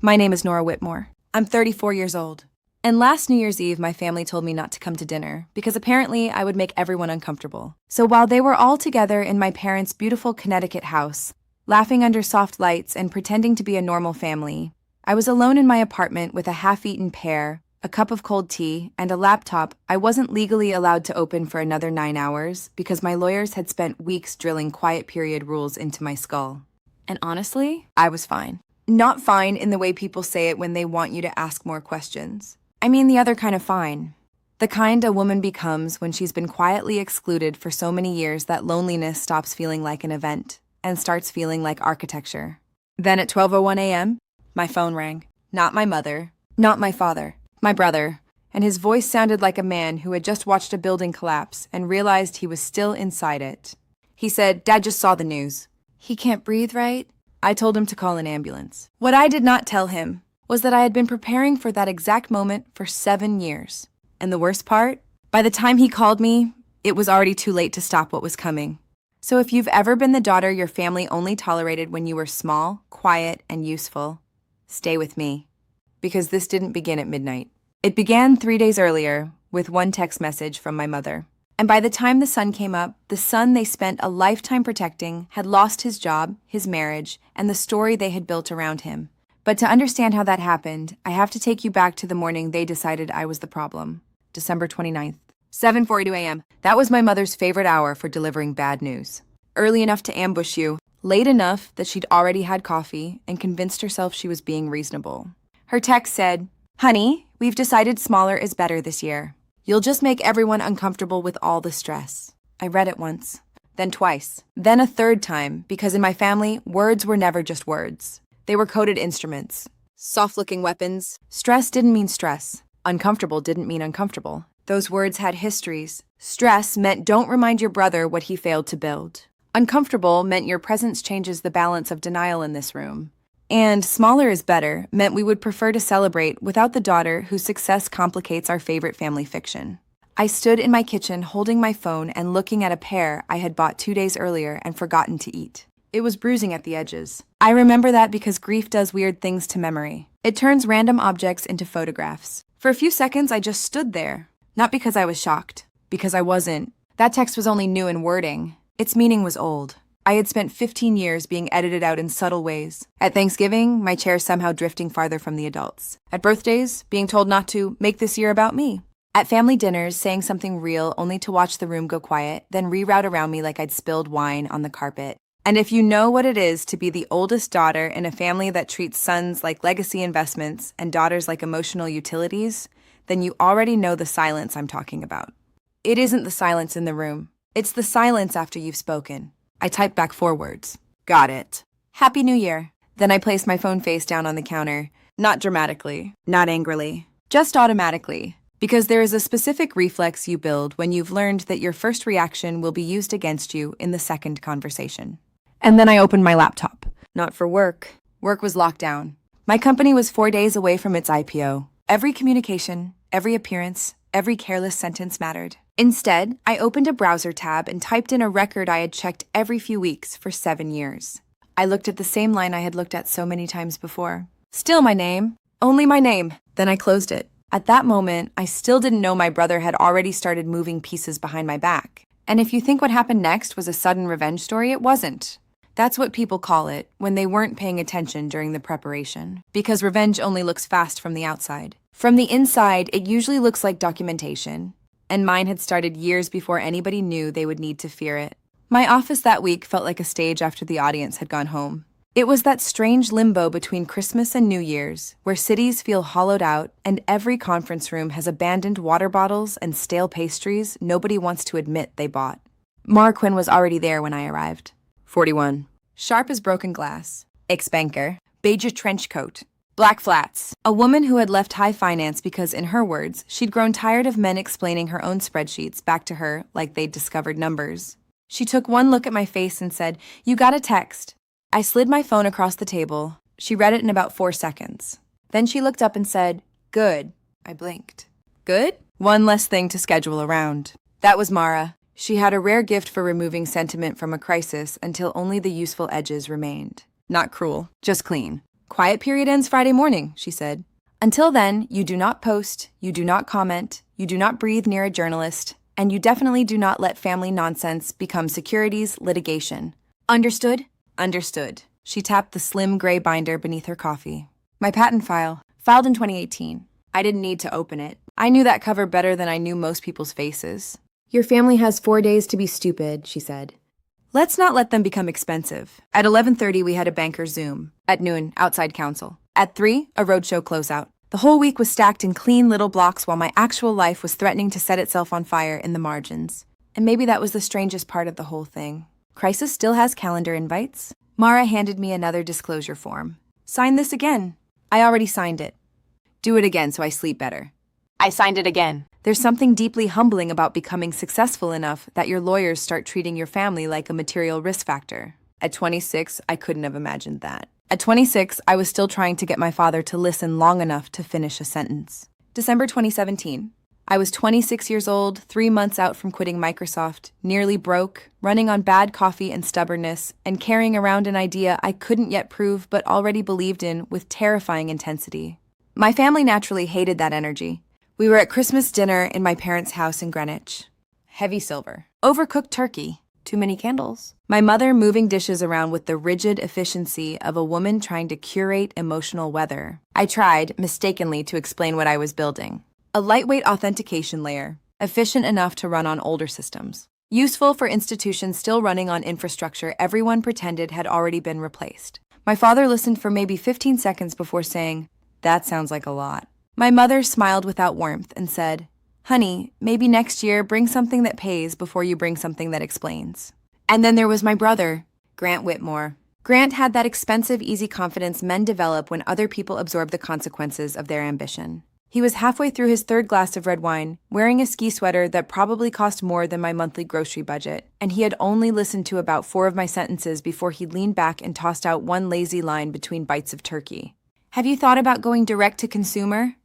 My name is Nora Whitmore. I'm 34 years old. And last New Year's Eve, my family told me not to come to dinner because apparently I would make everyone uncomfortable. So while they were all together in my parents' beautiful Connecticut house, laughing under soft lights and pretending to be a normal family, I was alone in my apartment with a half-eaten pear, a cup of cold tea, and a laptop I wasn't legally allowed to open for another 9 hours because my lawyers had spent weeks drilling quiet period rules into my skull. And honestly, I was fine. Not fine in the way people say it when they want you to ask more questions. I mean the other kind of fine. The kind a woman becomes when she's been quietly excluded for so many years that loneliness stops feeling like an event and starts feeling like architecture. Then at 12:01 a.m., my phone rang. Not my mother, not my father, my brother, and his voice sounded like a man who had just watched a building collapse and realized he was still inside it. He said, "Dad just saw the news. He can't breathe, right?" I told him to call an ambulance. What I did not tell him was that I had been preparing for that exact moment for 7 years. And the worst part? By the time he called me, it was already too late to stop what was coming. So if you've ever been the daughter your family only tolerated when you were small, quiet, and useful, stay with me. Because this didn't begin at midnight. It began 3 days earlier with one text message from my mother. And by the time the sun came up, the son they spent a lifetime protecting had lost his job, his marriage, and the story they had built around him. But to understand how that happened, I have to take you back to the morning they decided I was the problem. December 29th, 7:42 a.m. That was my mother's favorite hour for delivering bad news. Early enough to ambush you, late enough that she'd already had coffee and convinced herself she was being reasonable. Her text said, "Honey, we've decided smaller is better this year. You'll just make everyone uncomfortable with all the stress." I read it once, then twice, then a third time, because in my family, words were never just words. They were coded instruments, soft-looking weapons. Stress didn't mean stress. Uncomfortable didn't mean uncomfortable. Those words had histories. Stress meant don't remind your brother what he failed to build. Uncomfortable meant your presence changes the balance of denial in this room. And smaller is better meant we would prefer to celebrate without the daughter whose success complicates our favorite family fiction. I stood in my kitchen holding my phone and looking at a pear I had bought 2 days earlier and forgotten to eat. It was bruising at the edges. I remember that because grief does weird things to memory. It turns random objects into photographs. For a few seconds, I just stood there. Not because I was shocked. Because I wasn't. That text was only new in wording. Its meaning was old. I had spent 15 years being edited out in subtle ways. At Thanksgiving, my chair somehow drifting farther from the adults. At birthdays, being told not to make this year about me. At family dinners, saying something real only to watch the room go quiet, then reroute around me like I'd spilled wine on the carpet. And if you know what it is to be the oldest daughter in a family that treats sons like legacy investments and daughters like emotional utilities, then you already know the silence I'm talking about. It isn't the silence in the room. It's the silence after you've spoken. I typed back 4 words. Got it. Happy New Year. Then I placed my phone face down on the counter. Not dramatically, not angrily, just automatically. Because there is a specific reflex you build when you've learned that your first reaction will be used against you in the second conversation. And then I opened my laptop. Not for work. Work was locked down. My company was 4 days away from its IPO. Every communication, every appearance, every careless sentence mattered. Instead, I opened a browser tab and typed in a record I had checked every few weeks for 7 years. I looked at the same line I had looked at so many times before. Still my name. Only my name. Then I closed it. At that moment, I still didn't know my brother had already started moving pieces behind my back. And if you think what happened next was a sudden revenge story, it wasn't. That's what people call it when they weren't paying attention during the preparation. Because revenge only looks fast from the outside. From the inside, it usually looks like documentation. And mine had started years before anybody knew they would need to fear it. My office that week felt like a stage after the audience had gone home. It was that strange limbo between Christmas and New Year's, where cities feel hollowed out and every conference room has abandoned water bottles and stale pastries nobody wants to admit they bought. Marquin was already there when I arrived. 41. Sharp as broken glass. Ex-banker. Beige trench coat. Black flats. A woman who had left high finance because, in her words, she'd grown tired of men explaining her own spreadsheets back to her like they'd discovered numbers. She took one look at my face and said, "You got a text." I slid my phone across the table. She read it in about 4 seconds. Then she looked up and said, "Good." I blinked. Good? One less thing to schedule around. That was Mara. She had a rare gift for removing sentiment from a crisis until only the useful edges remained. Not cruel, just clean. Quiet period ends Friday morning, she said. Until then, you do not post, you do not comment, you do not breathe near a journalist, and you definitely do not let family nonsense become securities litigation. Understood? Understood. She tapped the slim gray binder beneath her coffee. My patent file, filed in 2018. I didn't need to open it. I knew that cover better than I knew most people's faces. Your family has 4 days to be stupid, she said. Let's not let them become expensive. At 11:30, we had a banker Zoom. At noon, outside council. At 3, a roadshow closeout. The whole week was stacked in clean little blocks while my actual life was threatening to set itself on fire in the margins. And maybe that was the strangest part of the whole thing. Crisis still has calendar invites. Mara handed me another disclosure form. Sign this again. I already signed it. Do it again so I sleep better. I signed it again. There's something deeply humbling about becoming successful enough that your lawyers start treating your family like a material risk factor. At 26, I couldn't have imagined that. At 26, I was still trying to get my father to listen long enough to finish a sentence. December 2017. I was 26 years old, 3 months out from quitting Microsoft, nearly broke, running on bad coffee and stubbornness, and carrying around an idea I couldn't yet prove but already believed in with terrifying intensity. My family naturally hated that energy. We were at Christmas dinner in my parents' house in Greenwich. Heavy silver. Overcooked turkey. Too many candles. My mother moving dishes around with the rigid efficiency of a woman trying to curate emotional weather. I tried, mistakenly, to explain what I was building. A lightweight authentication layer, efficient enough to run on older systems. Useful for institutions still running on infrastructure everyone pretended had already been replaced. My father listened for maybe 15 seconds before saying, "That sounds like a lot." My mother smiled without warmth and said, "Honey, maybe next year bring something that pays before you bring something that explains." And then there was my brother, Grant Whitmore. Grant had that expensive, easy confidence men develop when other people absorb the consequences of their ambition. He was halfway through his 3rd glass of red wine, wearing a ski sweater that probably cost more than my monthly grocery budget, and he had only listened to about 4 of my sentences before he leaned back and tossed out one lazy line between bites of turkey. "Have you thought about going direct to consumer?"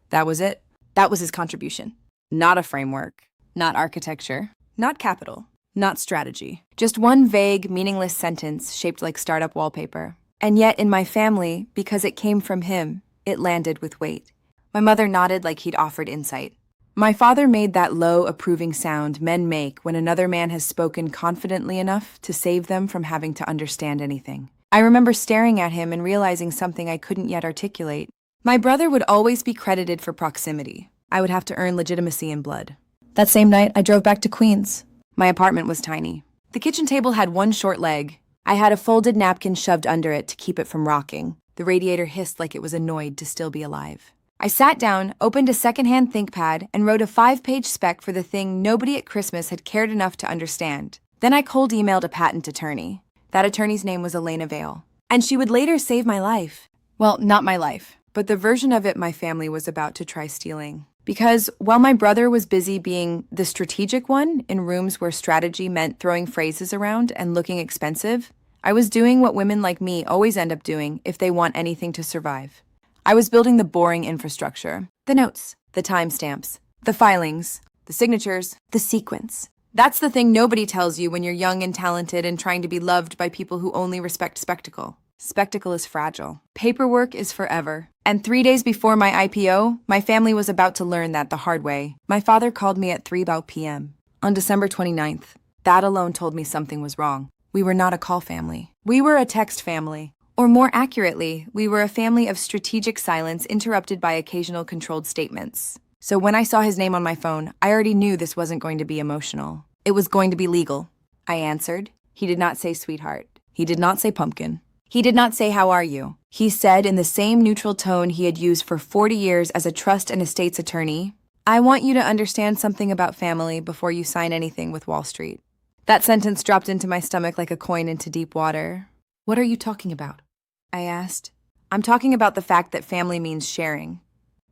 That was it. That was his contribution. Not a framework, not architecture, not capital, not strategy. Just one vague, meaningless sentence shaped like startup wallpaper. And yet in my family, because it came from him, it landed with weight. My mother nodded like he'd offered insight. My father made that low, approving sound men make when another man has spoken confidently enough to save them from having to understand anything. I remember staring at him and realizing something I couldn't yet articulate. My brother would always be credited for proximity. I would have to earn legitimacy in blood. That same night, I drove back to Queens. My apartment was tiny. The kitchen table had one short leg. I had a folded napkin shoved under it to keep it from rocking. The radiator hissed like it was annoyed to still be alive. I sat down, opened a secondhand ThinkPad, and wrote a 5-page spec for the thing nobody at Christmas had cared enough to understand. Then I cold emailed a patent attorney. That attorney's name was Elena Vale. And she would later save my life. Well, not my life, but the version of it my family was about to try stealing. Because while my brother was busy being the strategic one in rooms where strategy meant throwing phrases around and looking expensive, I was doing what women like me always end up doing if they want anything to survive. I was building the boring infrastructure. The notes, the timestamps, the filings, the signatures, the sequence. That's the thing nobody tells you when you're young and talented and trying to be loved by people who only respect spectacle. Spectacle is fragile. Paperwork is forever. And 3 days before my IPO, my family was about to learn that the hard way. My father called me at 3 about p.m. on December 29th. That alone told me something was wrong. We were not a call family. We were a text family. Or more accurately, we were a family of strategic silence interrupted by occasional controlled statements. So when I saw his name on my phone, I already knew this wasn't going to be emotional. It was going to be legal. I answered. He did not say sweetheart. He did not say pumpkin. He did not say how are you. He said in the same neutral tone he had used for 40 years as a trust and estates attorney, "I want you to understand something about family before you sign anything with Wall Street." That sentence dropped into my stomach like a coin into deep water. "What are you talking about?" I asked. "I'm talking about the fact that family means sharing."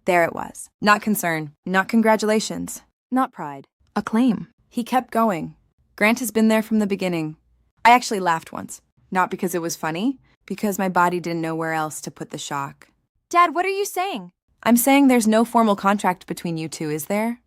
There it was. Not concern, not congratulations, not pride. Acclaim. He kept going. Grant has been there from the beginning. I actually laughed once. Not because it was funny, because my body didn't know where else to put the shock. "Dad, what are you saying?" "I'm saying there's no formal contract between you two, is there?"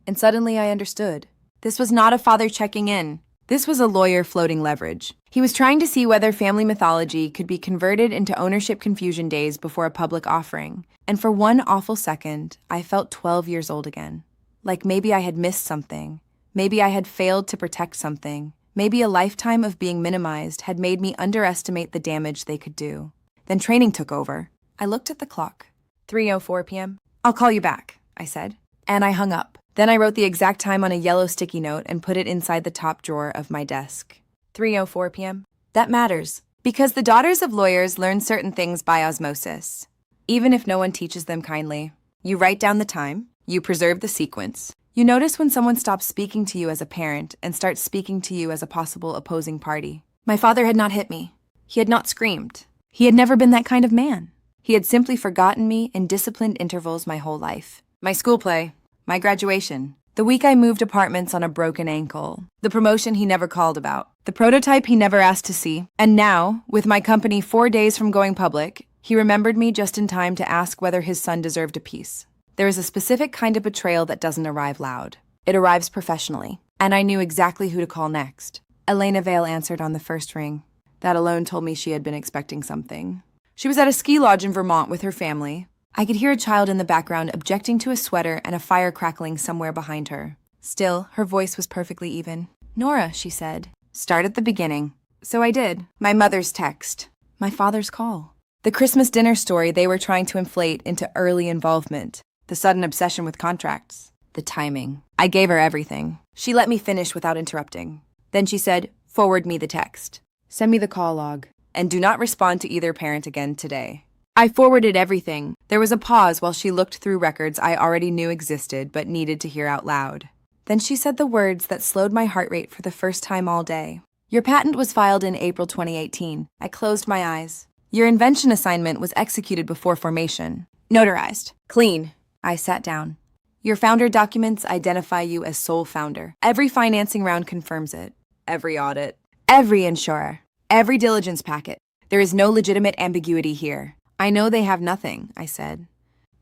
And suddenly I understood. This was not a father checking in. This was a lawyer floating leverage. He was trying to see whether family mythology could be converted into ownership confusion days before a public offering. And for one awful second, I felt 12 years old again. Like maybe I had missed something. Maybe I had failed to protect something. Maybe a lifetime of being minimized had made me underestimate the damage they could do. Then training took over. I looked at the clock. 3:04 p.m. "I'll call you back," I said. And I hung up. Then I wrote the exact time on a yellow sticky note and put it inside the top drawer of my desk. 3:04 p.m. That matters, because the daughters of lawyers learn certain things by osmosis. Even if no one teaches them kindly. You write down the time, you preserve the sequence. You notice when someone stops speaking to you as a parent and starts speaking to you as a possible opposing party. My father had not hit me. He had not screamed. He had never been that kind of man. He had simply forgotten me in disciplined intervals my whole life. My school play. My graduation, the week I moved apartments on a broken ankle, the promotion he never called about, the prototype he never asked to see, and now, with my company 4 days from going public, he remembered me just in time to ask whether his son deserved a piece. There is a specific kind of betrayal that doesn't arrive loud. It arrives professionally, and I knew exactly who to call next. Elena Vale answered on the first ring. That alone told me she had been expecting something. She was at a ski lodge in Vermont with her family. I could hear a child in the background objecting to a sweater and a fire crackling somewhere behind her. Still, her voice was perfectly even. "Nora," she said, "start at the beginning." So I did. My mother's text. My father's call. The Christmas dinner story they were trying to inflate into early involvement. The sudden obsession with contracts. The timing. I gave her everything. She let me finish without interrupting. Then she said, "Forward me the text. Send me the call log. And do not respond to either parent again today." I forwarded everything. There was a pause while she looked through records I already knew existed but needed to hear out loud. Then she said the words that slowed my heart rate for the first time all day. "Your patent was filed in April 2018. I closed my eyes. Your invention assignment was executed before formation. Notarized. Clean." I sat down. "Your founder documents identify you as sole founder. Every financing round confirms it. Every audit. Every insurer. Every diligence packet. There is no legitimate ambiguity here." "I know they have nothing," I said.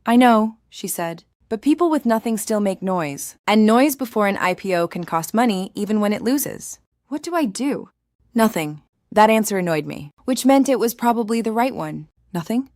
"I know," she said, "but people with nothing still make noise. And noise before an IPO can cost money even when it loses. What do I do?" "Nothing." That answer annoyed me, which meant it was probably the right one. "Nothing?"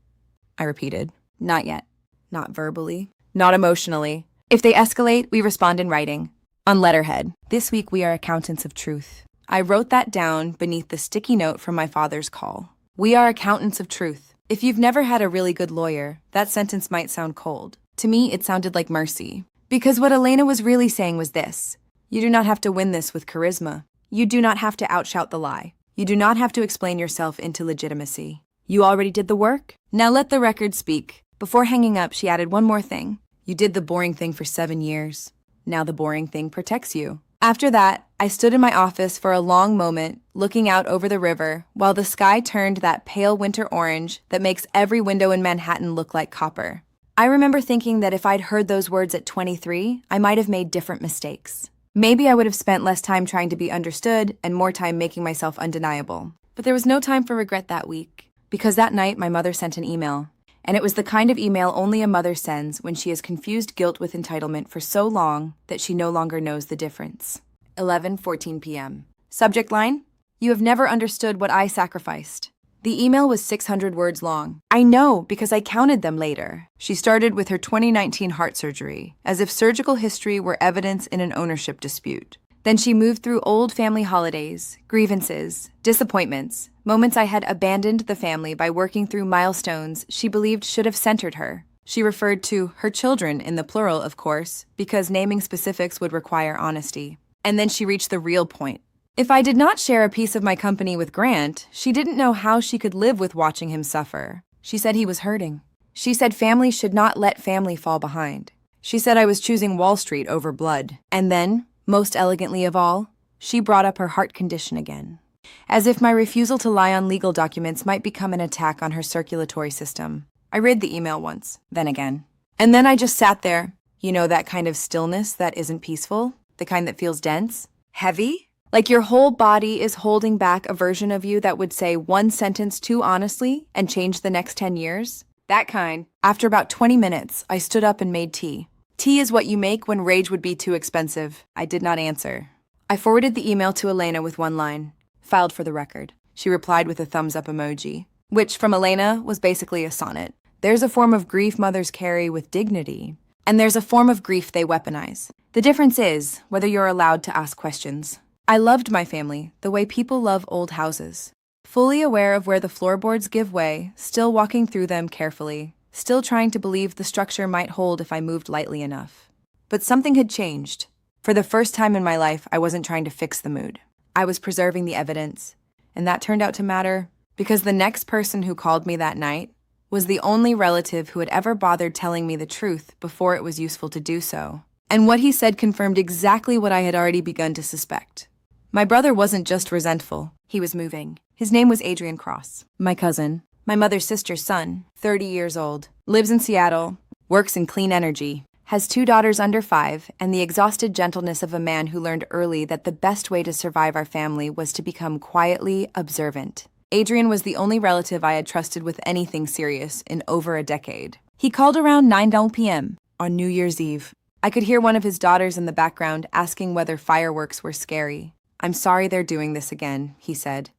I repeated. "Not yet. Not verbally. Not emotionally. If they escalate, we respond in writing. On letterhead. This week we are accountants of truth." I wrote that down beneath the sticky note from my father's call. We are accountants of truth. If you've never had a really good lawyer, that sentence might sound cold. To me, it sounded like mercy. Because what Elena was really saying was this: you do not have to win this with charisma. You do not have to outshout the lie. You do not have to explain yourself into legitimacy. You already did the work. Now let the record speak. Before hanging up, she added one more thing. You did the boring thing for 7 years. Now the boring thing protects you. After that, I stood in my office for a long moment, looking out over the river, while the sky turned that pale winter orange that makes every window in Manhattan look like copper. I remember thinking that if I'd heard those words at 23, I might have made different mistakes. Maybe I would have spent less time trying to be understood and more time making myself undeniable. But there was no time for regret that week, because that night my mother sent an email. And it was the kind of email only a mother sends when she has confused guilt with entitlement for so long that she no longer knows the difference. 11:14 p.m. Subject line: You have never understood what I sacrificed. The email was 600 words long. I know because I counted them later. She started with her 2019 heart surgery, as if surgical history were evidence in an ownership dispute. Then she moved through old family holidays, grievances, disappointments, moments I had abandoned the family by working through milestones she believed should have centered her. She referred to her children in the plural, of course, because naming specifics would require honesty. And then she reached the real point. If I did not share a piece of my company with Grant, she didn't know how she could live with watching him suffer. She said he was hurting. She said family should not let family fall behind. She said I was choosing Wall Street over blood. And then, most elegantly of all, she brought up her heart condition again. As if my refusal to lie on legal documents might become an attack on her circulatory system. I read the email once, then again. And then I just sat there. You know, that kind of stillness that isn't peaceful? The kind that feels dense? Heavy? Like your whole body is holding back a version of you that would say one sentence too honestly and change the next 10 years? That kind. After about 20 minutes, I stood up and made tea. Tea is what you make when rage would be too expensive. I did not answer. I forwarded the email to Elena with one line, "Filed for the record." She replied with a thumbs up emoji, which from Elena was basically a sonnet. There's a form of grief mothers carry with dignity, and there's a form of grief they weaponize. The difference is whether you're allowed to ask questions. I loved my family the way people love old houses. Fully aware of where the floorboards give way, still walking through them carefully, still trying to believe the structure might hold if I moved lightly enough. But something had changed. For the first time in my life, I wasn't trying to fix the mood. I was preserving the evidence, and that turned out to matter because the next person who called me that night was the only relative who had ever bothered telling me the truth before it was useful to do so. And what he said confirmed exactly what I had already begun to suspect. My brother wasn't just resentful, he was moving. His name was Adrian Cross, my cousin, my mother's sister's son, 30 years old, lives in Seattle, works in clean energy, has 2 daughters under 5, and the exhausted gentleness of a man who learned early that the best way to survive our family was to become quietly observant. Adrian was the only relative I had trusted with anything serious in over a decade. He called around 9 p.m. on New Year's Eve. I could hear one of his daughters in the background asking whether fireworks were scary. "I'm sorry they're doing this again," he said.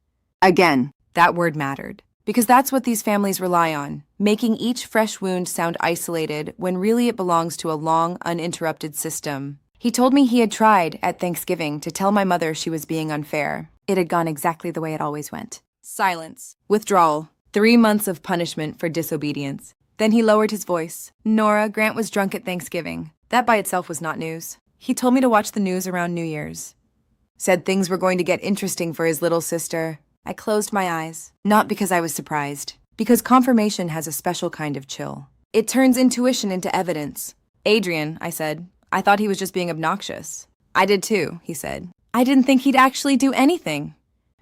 Again, that word mattered. Because that's what these families rely on, making each fresh wound sound isolated when really it belongs to a long, uninterrupted system. He told me he had tried, at Thanksgiving, to tell my mother she was being unfair. It had gone exactly the way it always went. Silence. Withdrawal. 3 months of punishment for disobedience. Then he lowered his voice. "Nora, Grant was drunk at Thanksgiving. That by itself was not news. He told me to watch the news around New Year's. Said things were going to get interesting for his little sister." I closed my eyes, not because I was surprised, because confirmation has a special kind of chill. It turns intuition into evidence. "Adrian," I said, "I thought he was just being obnoxious." "I did too," he said. "I didn't think he'd actually do anything."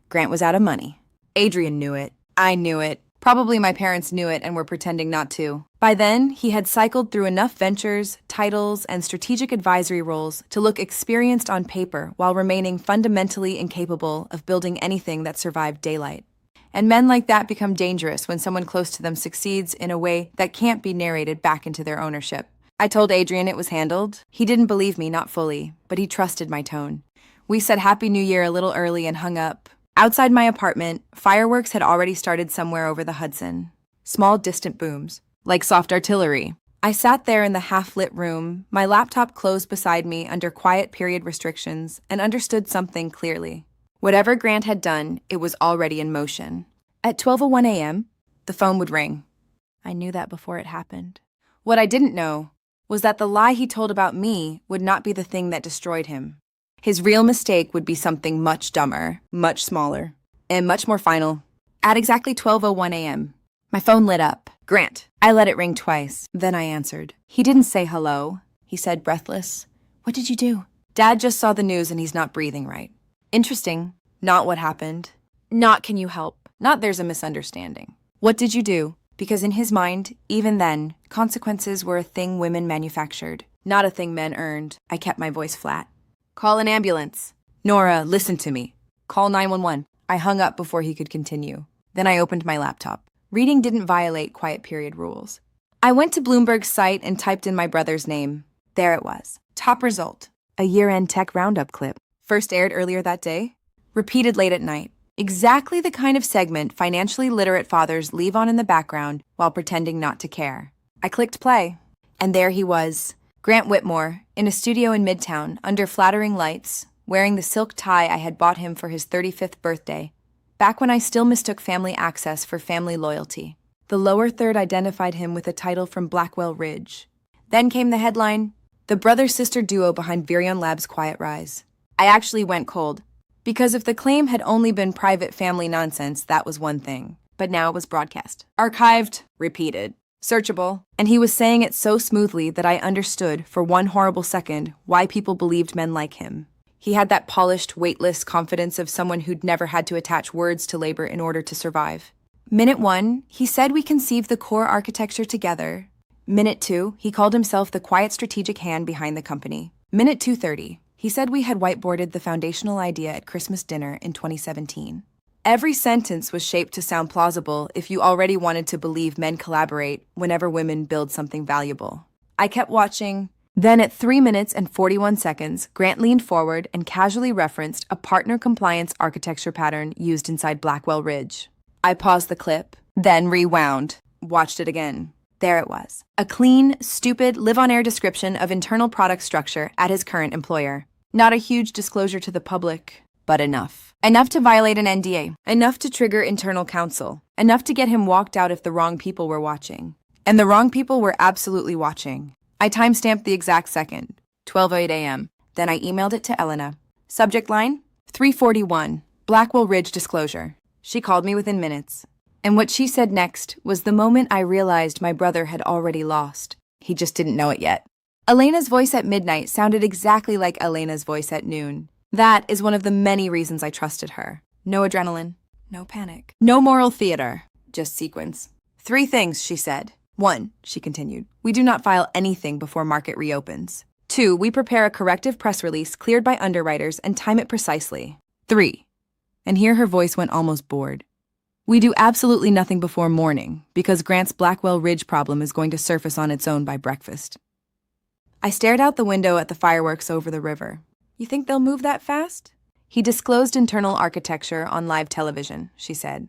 Grant was out of money. Adrian knew it. I knew it. Probably my parents knew it and were pretending not to. By then, he had cycled through enough ventures, titles, and strategic advisory roles to look experienced on paper while remaining fundamentally incapable of building anything that survived daylight. And men like that become dangerous when someone close to them succeeds in a way that can't be narrated back into their ownership. I told Adrian it was handled. He didn't believe me, not fully, but he trusted my tone. We said Happy New Year a little early and hung up. Outside my apartment, fireworks had already started somewhere over the Hudson. Small, distant booms, like soft artillery. I sat there in the half-lit room, my laptop closed beside me under quiet period restrictions, and understood something clearly. Whatever Grant had done, it was already in motion. At 12:01 a.m., the phone would ring. I knew that before it happened. What I didn't know was that the lie he told about me would not be the thing that destroyed him. His real mistake would be something much dumber, much smaller, and much more final. At exactly 12:01 a.m., my phone lit up. "Grant." I let it ring twice. Then I answered. He didn't say hello. He said, breathless, "What did you do?" "Dad just saw the news and he's not breathing right." Interesting. Not what happened. Not can you help. Not there's a misunderstanding. What did you do? Because in his mind, even then, consequences were a thing women manufactured, not a thing men earned. I kept my voice flat. "Call an ambulance." "Nora, listen to me. Call 911. I hung up before he could continue. Then I opened my laptop. Reading didn't violate quiet period rules. I went to Bloomberg's site and typed in my brother's name. There it was. Top result. A year-end tech roundup clip. First aired earlier that day. Repeated late at night. Exactly the kind of segment financially literate fathers leave on in the background while pretending not to care. I clicked play. And there he was. Grant Whitmore, in a studio in Midtown, under flattering lights, wearing the silk tie I had bought him for his 35th birthday, back when I still mistook family access for family loyalty. The lower third identified him with a title from Blackwell Ridge. Then came the headline, "The brother-sister duo behind Virion Labs' quiet rise." I actually went cold, because if the claim had only been private family nonsense, that was one thing. But now it was broadcast. Archived, repeated. Searchable, and he was saying it so smoothly that I understood, for one horrible second, why people believed men like him. He had that polished, weightless confidence of someone who'd never had to attach words to labor in order to survive. Minute 1, he said we conceived the core architecture together. Minute 2, he called himself the quiet strategic hand behind the company. Minute 2:30, he said we had whiteboarded the foundational idea at Christmas dinner in 2017. Every sentence was shaped to sound plausible if you already wanted to believe men collaborate whenever women build something valuable. I kept watching. Then at 3 minutes and 41 seconds, Grant leaned forward and casually referenced a partner compliance architecture pattern used inside Blackwell Ridge. I paused the clip, then rewound, watched it again. There it was. A clean, stupid, live-on-air description of internal product structure at his current employer. Not a huge disclosure to the public, but enough. Enough to violate an NDA. Enough to trigger internal counsel. Enough to get him walked out if the wrong people were watching. And the wrong people were absolutely watching. I timestamped the exact second, 12:08 a.m. Then I emailed it to Elena. Subject line, 3:41, Blackwell Ridge disclosure. She called me within minutes. And what she said next was the moment I realized my brother had already lost. He just didn't know it yet. Elena's voice at midnight sounded exactly like Elena's voice at noon. That is one of the many reasons I trusted her. No adrenaline, no panic, no moral theater, just sequence. 3 things, she said. 1, she continued, we do not file anything before market reopens. 2, we prepare a corrective press release cleared by underwriters and time it precisely. 3, and here her voice went almost bored. We do absolutely nothing before morning because Grant's Blackwell Ridge problem is going to surface on its own by breakfast. I stared out the window at the fireworks over the river. You think they'll move that fast? He disclosed internal architecture on live television, she said.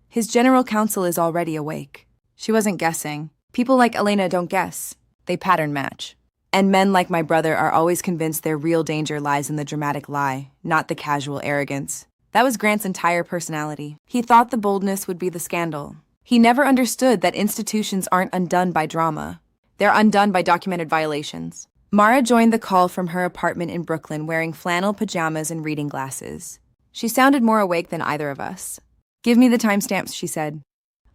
His general counsel is already awake. She wasn't guessing. People like Elena don't guess. They pattern match. And men like my brother are always convinced their real danger lies in the dramatic lie, not the casual arrogance. That was Grant's entire personality. He thought the boldness would be the scandal. He never understood that institutions aren't undone by drama. They're undone by documented violations. Mara joined the call from her apartment in Brooklyn wearing flannel pajamas and reading glasses. She sounded more awake than either of us. Give me the timestamps, she said.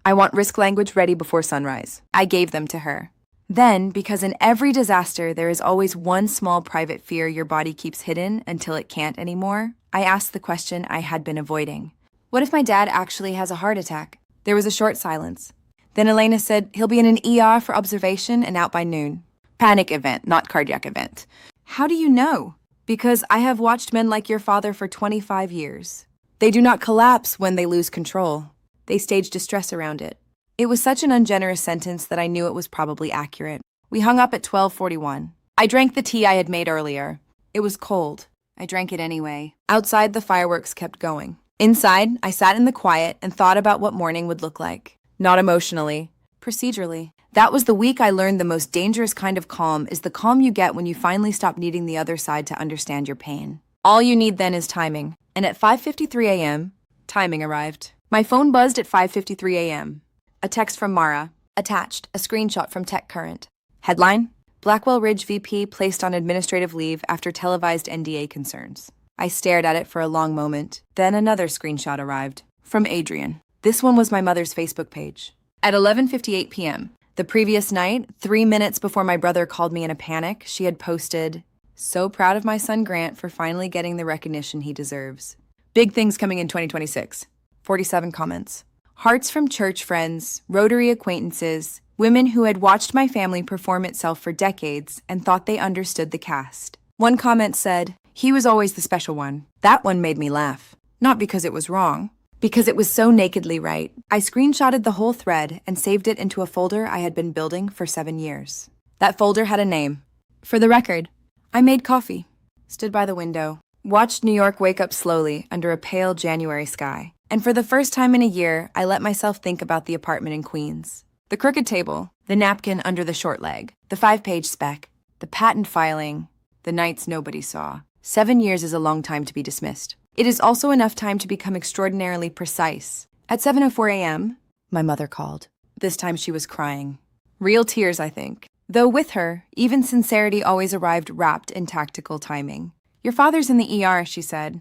I want risk language ready before sunrise. I gave them to her. Then, because in every disaster there is always one small private fear your body keeps hidden until it can't anymore, I asked the question I had been avoiding. What if my dad actually has a heart attack? There was a short silence. Then Elena said he'll be in an ER for observation and out by noon. Panic event, not cardiac event. How do you know? Because I have watched men like your father for 25 years. They do not collapse when they lose control. They stage distress around it. It was such an ungenerous sentence that I knew it was probably accurate. We hung up at 12:41. I drank the tea I had made earlier. It was cold. I drank it anyway. Outside, the fireworks kept going. Inside, I sat in the quiet and thought about what morning would look like. Not emotionally, procedurally. That was the week I learned the most dangerous kind of calm is the calm you get when you finally stop needing the other side to understand your pain. All you need then is timing. And at 5:53 a.m., timing arrived. My phone buzzed at 5:53 a.m. A text from Mara. Attached, a screenshot from TechCurrent. Headline, Blackwell Ridge VP placed on administrative leave after televised NDA concerns. I stared at it for a long moment. Then another screenshot arrived. From Adrian. This one was my mother's Facebook page. At 11:58 p.m., the previous night, 3 minutes before my brother called me in a panic, she had posted, so proud of my son Grant for finally getting the recognition he deserves. Big things coming in 2026. 47 comments. Hearts from church friends, Rotary acquaintances, women who had watched my family perform itself for decades and thought they understood the cast. One comment said, he was always the special one. That one made me laugh. Not because it was wrong, because it was so nakedly right. I screenshotted the whole thread and saved it into a folder I had been building for 7 years. That folder had a name. For the record, I made coffee, stood by the window, watched New York wake up slowly under a pale January sky. And for the first time in a year, I let myself think about the apartment in Queens. The crooked table, the napkin under the short leg, the 5-page spec, the patent filing, the nights nobody saw. 7 years is a long time to be dismissed. It is also enough time to become extraordinarily precise. At 7:04 a.m., my mother called. This time she was crying. Real tears, I think. Though with her, even sincerity always arrived wrapped in tactical timing. Your father's in the ER, she said.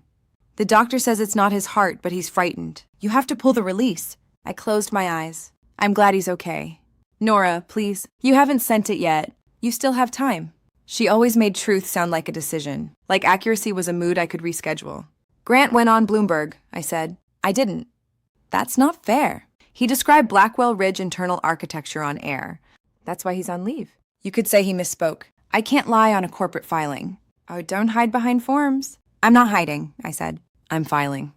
The doctor says it's not his heart, but he's frightened. You have to pull the release. I closed my eyes. I'm glad he's okay. Nora, please. You haven't sent it yet. You still have time. She always made truth sound like a decision, like accuracy was a mood I could reschedule. Grant went on Bloomberg, I said. I didn't. That's not fair. He described Blackwell Ridge internal architecture on air. That's why he's on leave. You could say he misspoke. I can't lie on a corporate filing. Oh, don't hide behind forms. I'm not hiding, I said. I'm filing.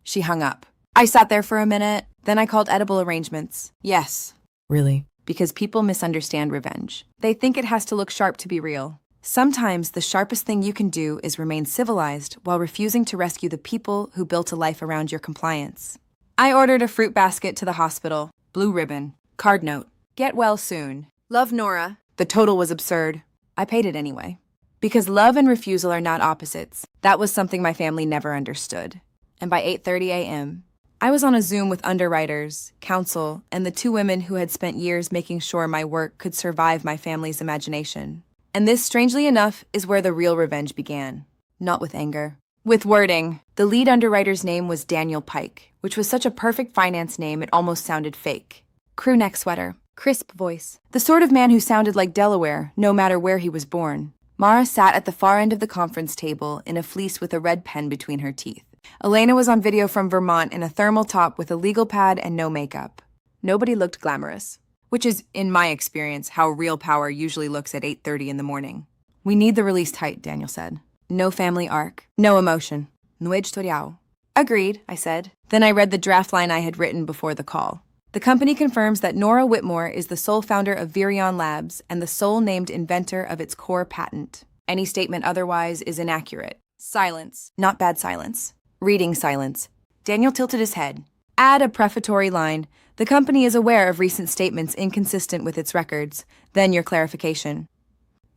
She hung up. I sat there for a minute, then I called edible arrangements. Yes. Really? because people misunderstand revenge. They think it has to look sharp to be real. Sometimes the sharpest thing you can do is remain civilized while refusing to rescue the people who built a life around your compliance. I ordered a fruit basket to the hospital, blue ribbon, card note, get well soon. Love, Nora. The total was absurd. I paid it anyway. Because love and refusal are not opposites. That was something my family never understood. And by 8:30 a.m., I was on a Zoom with underwriters, counsel, and the two women who had spent years making sure my work could survive my family's imagination. And this, strangely enough, is where the real revenge began. Not with anger. With wording. The lead underwriter's name was Daniel Pike, which was such a perfect finance name it almost sounded fake. Crew neck sweater. Crisp voice. The sort of man who sounded like Delaware, no matter where he was born. Mara sat at the far end of the conference table in a fleece with a red pen between her teeth. Elena was on video from Vermont in a thermal top with a legal pad and no makeup. Nobody looked glamorous, which is, in my experience, how real power usually looks at 8:30 in the morning. We need the release tight, Daniel said. No family arc. No emotion. No editorial. Agreed, I said. Then I read the draft line I had written before the call. The company confirms that Nora Whitmore is the sole founder of Virion Labs and the sole named inventor of its core patent. Any statement otherwise is inaccurate. Silence. Not bad silence. Reading silence. Daniel tilted his head. Add a prefatory line. The company is aware of recent statements inconsistent with its records. Then your clarification.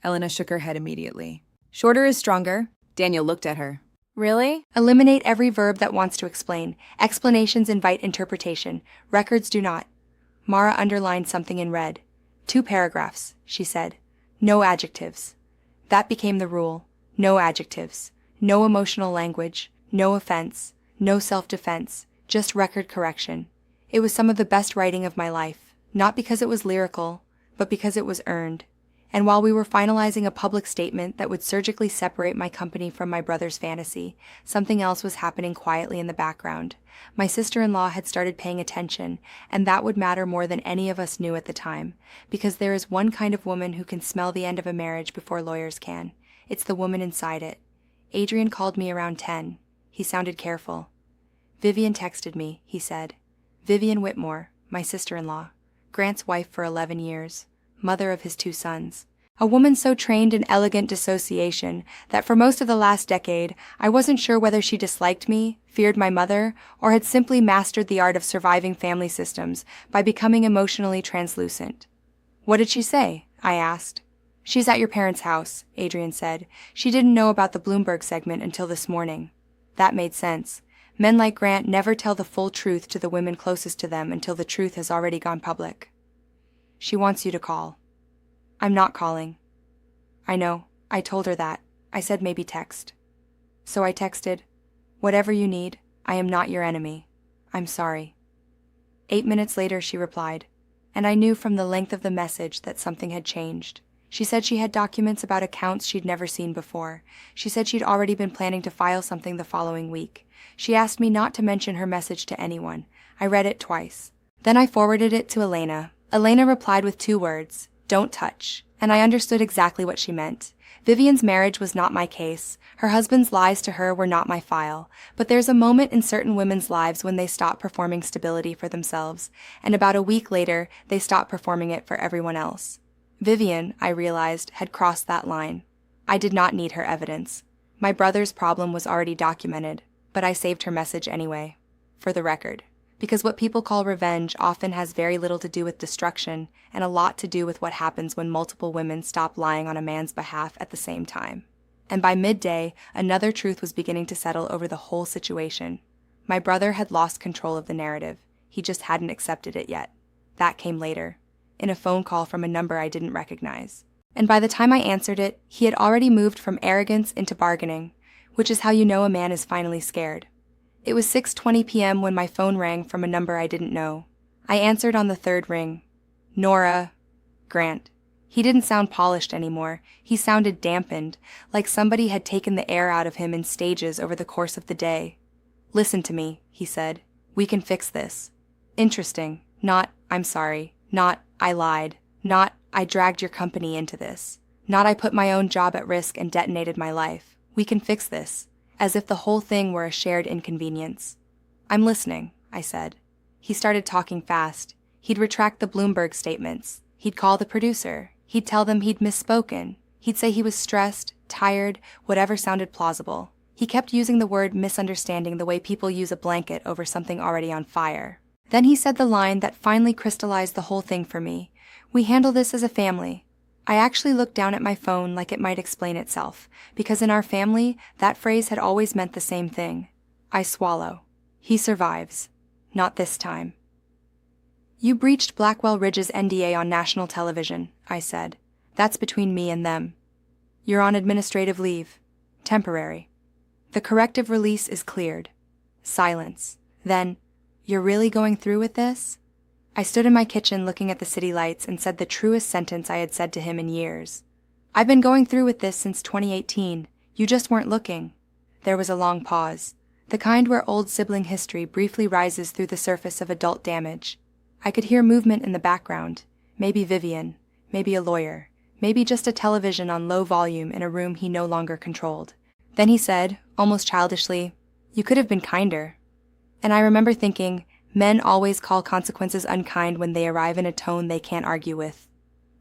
Elena shook her head immediately. Shorter is stronger. Daniel looked at her. Really? Eliminate every verb that wants to explain. Explanations invite interpretation. Records do not. Mara underlined something in red. 2 paragraphs, she said. No adjectives. That became the rule. No adjectives. No emotional language. No offense. No self-defense. Just record correction. It was some of the best writing of my life. Not because it was lyrical, but because it was earned. And while we were finalizing a public statement that would surgically separate my company from my brother's fantasy, something else was happening quietly in the background. My sister-in-law had started paying attention, and that would matter more than any of us knew at the time, because there is one kind of woman who can smell the end of a marriage before lawyers can. It's the woman inside it. Adrian called me around 10. He sounded careful. Vivian texted me, he said. Vivian Whitmore, my sister-in-law, Grant's wife for 11 years. Mother of his 2 sons. A woman so trained in elegant dissociation that for most of the last decade, I wasn't sure whether she disliked me, feared my mother, or had simply mastered the art of surviving family systems by becoming emotionally translucent. What did she say? I asked. She's at your parents' house, Adrian said. She didn't know about the Bloomberg segment until this morning. That made sense. Men like Grant never tell the full truth to the women closest to them until the truth has already gone public. She wants you to call. I'm not calling. I know. I told her that. I said maybe text. So I texted, whatever you need, I am not your enemy. I'm sorry. 8 minutes later she replied, and I knew from the length of the message that something had changed. She said she had documents about accounts she'd never seen before. She said she'd already been planning to file something the following week. She asked me not to mention her message to anyone. I read it twice. Then I forwarded it to Elena. Elena replied with 2 words, don't touch, and I understood exactly what she meant. Vivian's marriage was not my case. Her husband's lies to her were not my file. But there's a moment in certain women's lives when they stop performing stability for themselves, and about a week later, they stop performing it for everyone else. Vivian, I realized, had crossed that line. I did not need her evidence. My brother's problem was already documented, but I saved her message anyway. For the record. Because what people call revenge often has very little to do with destruction and a lot to do with what happens when multiple women stop lying on a man's behalf at the same time. And by midday, another truth was beginning to settle over the whole situation. My brother had lost control of the narrative. He just hadn't accepted it yet. That came later, in a phone call from a number I didn't recognize. And by the time I answered it, he had already moved from arrogance into bargaining, which is how you know a man is finally scared. It was 6:20 p.m. when my phone rang from a number I didn't know. I answered on the 3rd ring. Nora. Grant. He didn't sound polished anymore. He sounded dampened, like somebody had taken the air out of him in stages over the course of the day. Listen to me, he said. We can fix this. Interesting. Not, I'm sorry. Not, I lied. Not, I dragged your company into this. Not, I put my own job at risk and detonated my life. We can fix this. As if the whole thing were a shared inconvenience. I'm listening, I said. He started talking fast. He'd retract the Bloomberg statements. He'd call the producer. He'd tell them he'd misspoken. He'd say he was stressed, tired, whatever sounded plausible. He kept using the word misunderstanding the way people use a blanket over something already on fire. Then he said the line that finally crystallized the whole thing for me. "We handle this as a family." I actually looked down at my phone like it might explain itself, because in our family, that phrase had always meant the same thing. I swallow. He survives. Not this time. "You breached Blackwell Ridge's NDA on national television," I said. "That's between me and them. You're on administrative leave. Temporary. The corrective release is cleared." Silence. Then, "You're really going through with this?" I stood in my kitchen looking at the city lights and said the truest sentence I had said to him in years. "I've been going through with this since 2018. You just weren't looking." There was a long pause, the kind where old sibling history briefly rises through the surface of adult damage. I could hear movement in the background, maybe Vivian, maybe a lawyer, maybe just a television on low volume in a room he no longer controlled. Then he said, almost childishly, "You could have been kinder." And I remember thinking, men always call consequences unkind when they arrive in a tone they can't argue with.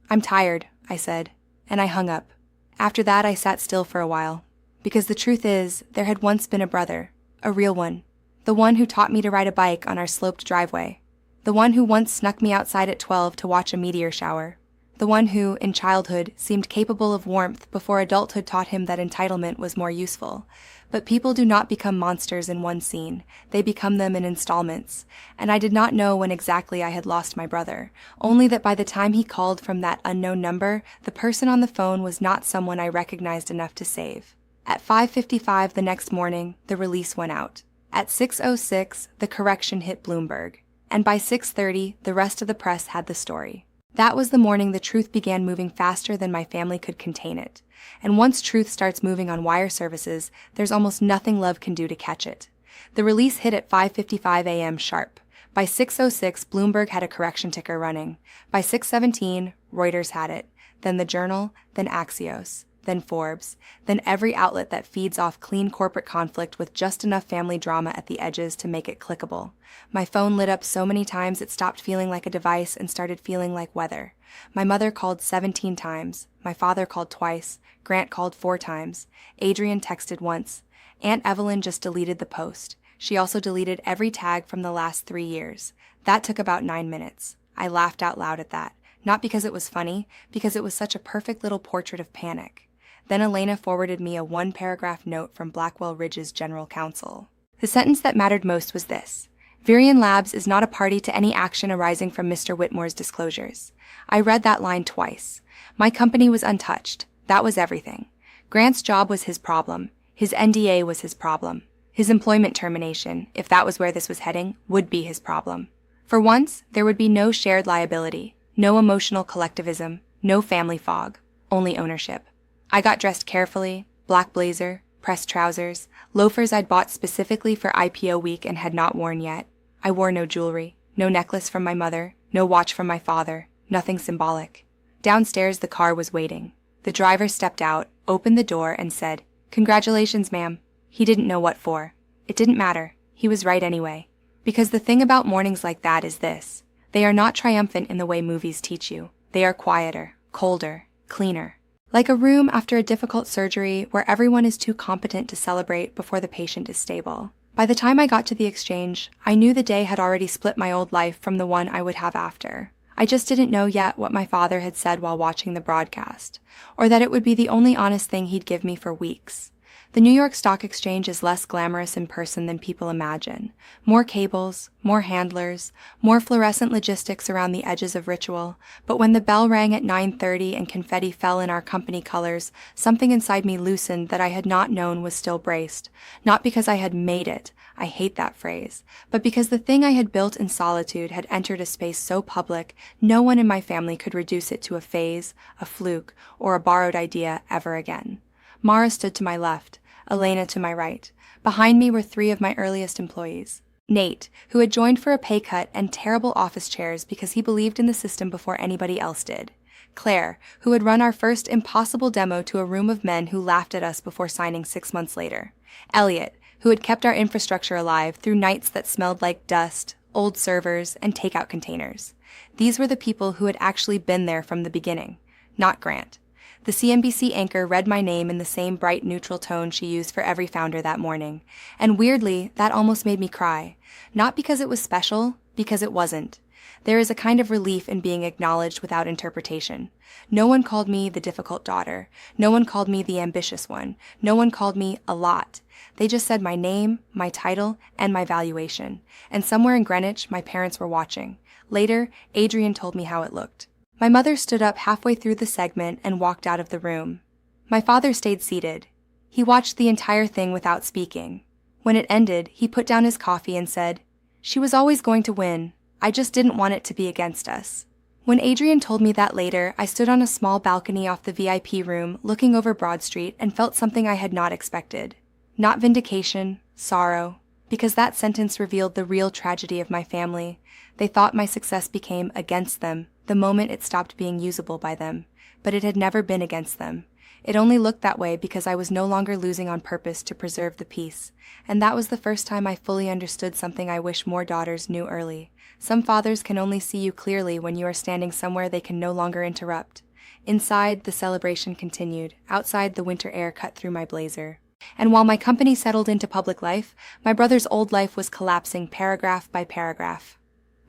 "I'm tired," I said, and I hung up. After that, I sat still for a while, because the truth is, there had once been a brother, a real one, the one who taught me to ride a bike on our sloped driveway, the one who once snuck me outside at 12 to watch a meteor shower, the one who, in childhood, seemed capable of warmth before adulthood taught him that entitlement was more useful. But people do not become monsters in one scene, they become them in installments, and I did not know when exactly I had lost my brother, only that by the time he called from that unknown number, the person on the phone was not someone I recognized enough to save. At 5:55 the next morning, the release went out. At 6:06, the correction hit Bloomberg, and by 6:30, the rest of the press had the story. That was the morning the truth began moving faster than my family could contain it. And once truth starts moving on wire services, there's almost nothing love can do to catch it. The release hit at 5:55 a.m. sharp. By 6:06, Bloomberg had a correction ticker running. By 6:17, Reuters had it. Then the Journal, then Axios, then Forbes, then every outlet that feeds off clean corporate conflict with just enough family drama at the edges to make it clickable. My phone lit up so many times it stopped feeling like a device and started feeling like weather. My mother called 17 times. My father called twice. Grant called 4 times. Adrian texted once. Aunt Evelyn just deleted the post. She also deleted every tag from the last 3 years. That took about 9 minutes. I laughed out loud at that. Not because it was funny, because it was such a perfect little portrait of panic. Then Elena forwarded me a 1-paragraph note from Blackwell Ridge's general counsel. The sentence that mattered most was this: Virion Labs is not a party to any action arising from Mr. Whitmore's disclosures. I read that line twice. My company was untouched. That was everything. Grant's job was his problem. His NDA was his problem. His employment termination, if that was where this was heading, would be his problem. For once, there would be no shared liability, no emotional collectivism, no family fog, only ownership. I got dressed carefully, black blazer, pressed trousers, loafers I'd bought specifically for IPO week and had not worn yet. I wore no jewelry, no necklace from my mother, no watch from my father, nothing symbolic. Downstairs, the car was waiting. The driver stepped out, opened the door, and said, "Congratulations, ma'am." He didn't know what for. It didn't matter. He was right anyway. Because the thing about mornings like that is this: they are not triumphant in the way movies teach you. They are quieter, colder, cleaner. Like a room after a difficult surgery where everyone is too competent to celebrate before the patient is stable. By the time I got to the exchange, I knew the day had already split my old life from the one I would have after. I just didn't know yet what my father had said while watching the broadcast, or that it would be the only honest thing he'd give me for weeks. The New York Stock Exchange is less glamorous in person than people imagine. More cables, more handlers, more fluorescent logistics around the edges of ritual. But when the bell rang at 9:30 and confetti fell in our company colors, something inside me loosened that I had not known was still braced. Not because I had made it, I hate that phrase, but because the thing I had built in solitude had entered a space so public, no one in my family could reduce it to a phase, a fluke, or a borrowed idea ever again. Mara stood to my left, Elena to my right. Behind me were 3 of my earliest employees. Nate, who had joined for a pay cut and terrible office chairs because he believed in the system before anybody else did. Claire, who had run our first impossible demo to a room of men who laughed at us before signing 6 months later. Elliot, who had kept our infrastructure alive through nights that smelled like dust, old servers, and takeout containers. These were the people who had actually been there from the beginning, not Grant. The CNBC anchor read my name in the same bright neutral tone she used for every founder that morning, and weirdly, that almost made me cry. Not because it was special, because it wasn't. There is a kind of relief in being acknowledged without interpretation. No one called me the difficult daughter. No one called me the ambitious one. No one called me a lot. They just said my name, my title, and my valuation. And somewhere in Greenwich, my parents were watching. Later, Adrian told me how it looked. My mother stood up halfway through the segment and walked out of the room. My father stayed seated. He watched the entire thing without speaking. When it ended, he put down his coffee and said, "She was always going to win. I just didn't want it to be against us." When Adrian told me that later, I stood on a small balcony off the VIP room looking over Broad Street and felt something I had not expected. Not vindication, sorrow, because that sentence revealed the real tragedy of my family. They thought my success became against them the moment it stopped being usable by them, but it had never been against them. It only looked that way because I was no longer losing on purpose to preserve the peace, and that was the first time I fully understood something I wish more daughters knew early. Some fathers can only see you clearly when you are standing somewhere they can no longer interrupt. Inside, the celebration continued. Outside, the winter air cut through my blazer. And while my company settled into public life, my brother's old life was collapsing paragraph by paragraph.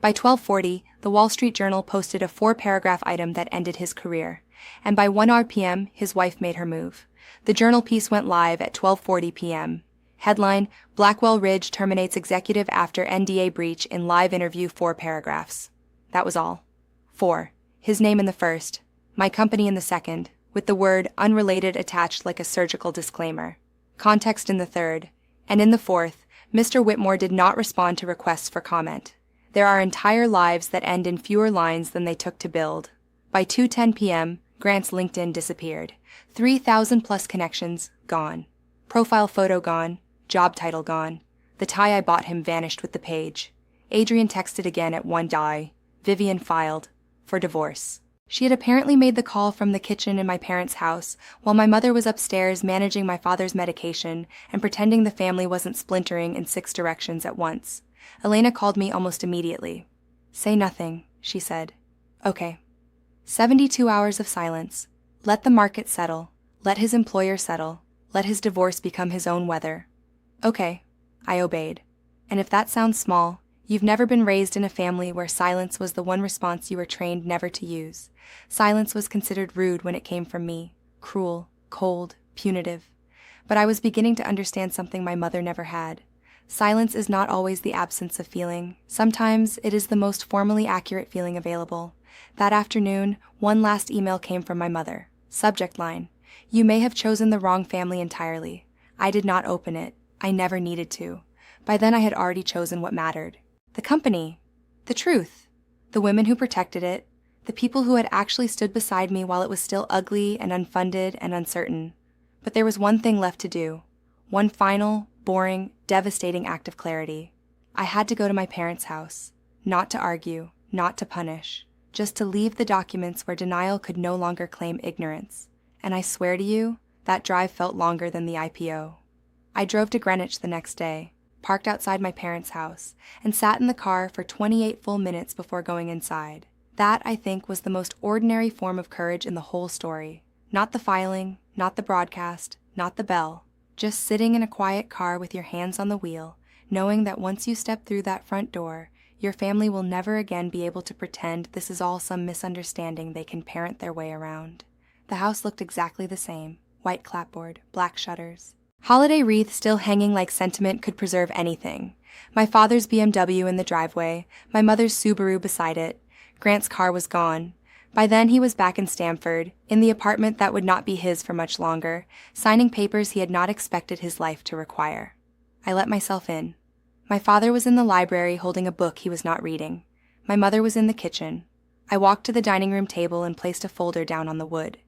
By 12:40, the Wall Street Journal posted a 4-paragraph item that ended his career, and by 1 p.m., his wife made her move. The journal piece went live at 12:40 p.m. Headline, Blackwell Ridge terminates executive after NDA breach in live interview 4 paragraphs. That was all. 4. His name in the first, my company in the second, with the word unrelated attached like a surgical disclaimer. Context in the third, and in the fourth, Mr. Whitmore did not respond to requests for comment. There are entire lives that end in fewer lines than they took to build. By 2:10 p.m., Grant's LinkedIn disappeared. 3,000 plus connections, gone. Profile photo gone. Job title gone. The tie I bought him vanished with the page. Adrian texted again at 1 die. Vivian filed. For divorce. She had apparently made the call from the kitchen in my parents' house, while my mother was upstairs managing my father's medication and pretending the family wasn't splintering in 6 directions at once. Elena called me almost immediately. "Say nothing," she said. "Okay." 72 hours of silence. Let the market settle. Let his employer settle. Let his divorce become his own weather. "Okay." I obeyed. And if that sounds small, you've never been raised in a family where silence was the one response you were trained never to use. Silence was considered rude when it came from me. Cruel, cold, punitive. But I was beginning to understand something my mother never had. Silence is not always the absence of feeling. Sometimes it is the most formally accurate feeling available. That afternoon, one last email came from my mother. Subject line, "You may have chosen the wrong family entirely. I did not open it. I never needed to. By then I had already chosen what mattered. The company. The truth. The women who protected it. The people who had actually stood beside me while it was still ugly and unfunded and uncertain. But there was one thing left to do. One final, boring, devastating act of clarity. I had to go to my parents' house. Not to argue, not to punish. Just to leave the documents where denial could no longer claim ignorance. And I swear to you, that drive felt longer than the IPO. I drove to Greenwich the next day, parked outside my parents' house, and sat in the car for 28 full minutes before going inside. That, I think, was the most ordinary form of courage in the whole story. Not the filing, not the broadcast, not the bell. Just sitting in a quiet car with your hands on the wheel, knowing that once you step through that front door, your family will never again be able to pretend this is all some misunderstanding they can parent their way around. The house looked exactly the same. White clapboard, black shutters. Holiday wreath still hanging like sentiment could preserve anything. My father's BMW in the driveway, my mother's Subaru beside it. Grant's car was gone. By then he was back in Stamford, in the apartment that would not be his for much longer, signing papers he had not expected his life to require. I let myself in. My father was in the library holding a book he was not reading. My mother was in the kitchen. I walked to the dining room table and placed a folder down on the wood.